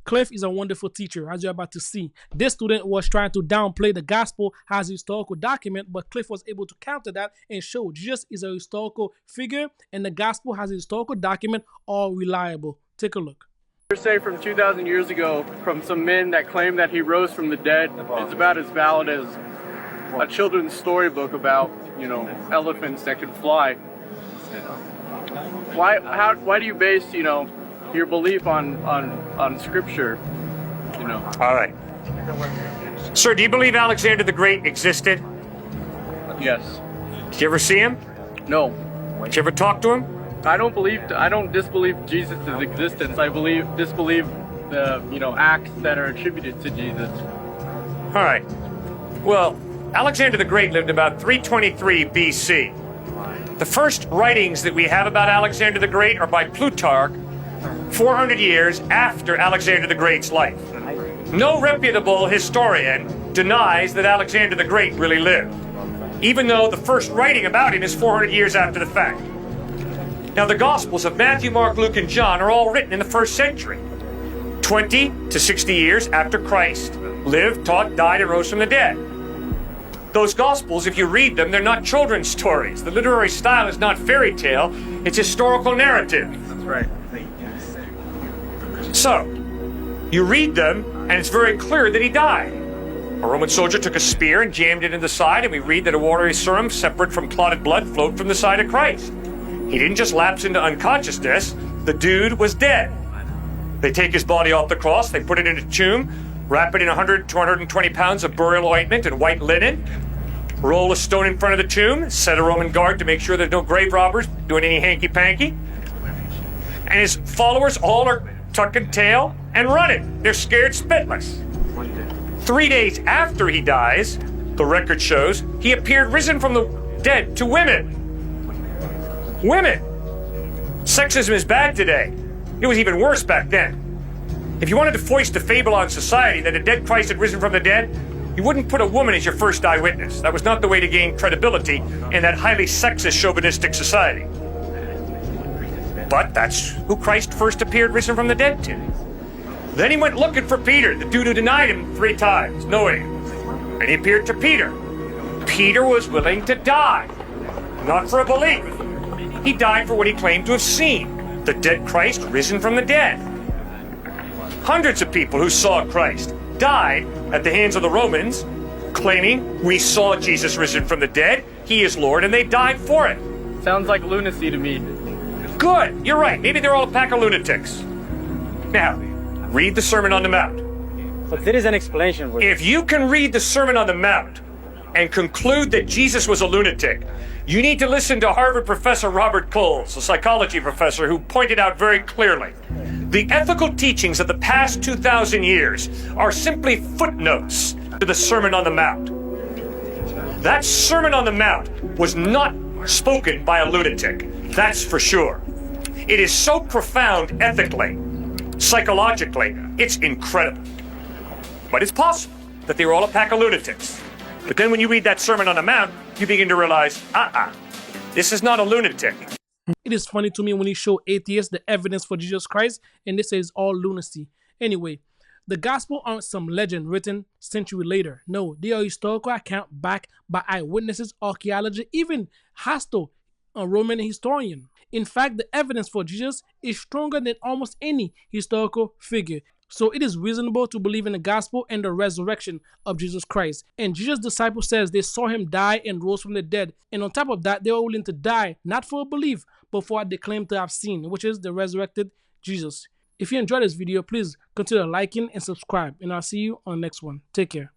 Cliff is a wonderful teacher, as you're about to see. This student was trying to downplay the gospel as a historical document, but Cliff was able to counter that and show Jesus is a historical figure and the gospel has a historical document, all reliable. Take a look. Say from 2,000 years ago, from some men that claim that he rose from the dead, it's about as valid as a children's storybook about, elephants that can fly. Why do you base, your belief on scripture, All right. Sir, do you believe Alexander the Great existed? Yes. Did you ever see him? No. Did you ever talk to him? I don't disbelieve Jesus' existence. I disbelieve the, acts that are attributed to Jesus. All right. Well, Alexander the Great lived about 323 BC. The first writings that we have about Alexander the Great are by Plutarch, 400 years after Alexander the Great's life. No reputable historian denies that Alexander the Great really lived, even though the first writing about him is 400 years after the fact. Now, the Gospels of Matthew, Mark, Luke, and John are all written in the first century, 20 to 60 years after Christ lived, taught, died, and rose from the dead. Those Gospels, if you read them, they're not children's stories. The literary style is not fairy tale, it's historical narrative. That's right. So, you read them, and it's very clear that he died. A Roman soldier took a spear and jammed it in the side, and we read that a watery serum separate from clotted blood flowed from the side of Christ. He didn't just lapse into unconsciousness, the dude was dead. They take his body off the cross, they put it in a tomb, wrap it in 100 to 120 pounds of burial ointment and white linen, roll a stone in front of the tomb, set a Roman guard to make sure there's no grave robbers doing any hanky-panky. And his followers all are tucking tail and running. They're scared spitless. 3 days after he dies, the record shows, he appeared risen from the dead to women. Women! Sexism is bad today. It was even worse back then. If you wanted to foist a fable on society that a dead Christ had risen from the dead, you wouldn't put a woman as your first eyewitness. That was not the way to gain credibility in that highly sexist, chauvinistic society. But that's who Christ first appeared risen from the dead to. Then he went looking for Peter, the dude who denied him 3 times, knowing him. And he appeared to Peter. Peter was willing to die, not for a belief. He died for what he claimed to have seen, the dead Christ risen from the dead. Hundreds of people who saw Christ died at the hands of the Romans, claiming, we saw Jesus risen from the dead, he is Lord, and they died for it. Sounds like lunacy to me. Good, you're right. Maybe they're all a pack of lunatics. Now, read the Sermon on the Mount. But there is an explanation. If you can read the Sermon on the Mount and conclude that Jesus was a lunatic, you need to listen to Harvard professor Robert Coles, a psychology professor, who pointed out very clearly the ethical teachings of the past 2,000 years are simply footnotes to the Sermon on the Mount. That Sermon on the Mount was not spoken by a lunatic, that's for sure. It is so profound ethically, psychologically, it's incredible. But it's possible that they were all a pack of lunatics. But then when you read that Sermon on the Mount, you begin to realize, this is not a lunatic. It is funny to me when he show atheists the evidence for Jesus Christ, and they say it's all lunacy. Anyway, the gospel aren't some legend written century later. No, they are historical account backed by eyewitnesses, archaeology, even Hasto, a Roman historian. In fact, the evidence for Jesus is stronger than almost any historical figure. So it is reasonable to believe in the gospel and the resurrection of Jesus Christ. And Jesus' disciples says they saw him die and rose from the dead. And on top of that, they were willing to die, not for a belief, but for what they claim to have seen, which is the resurrected Jesus. If you enjoyed this video, please consider liking and subscribe. And I'll see you on the next one. Take care.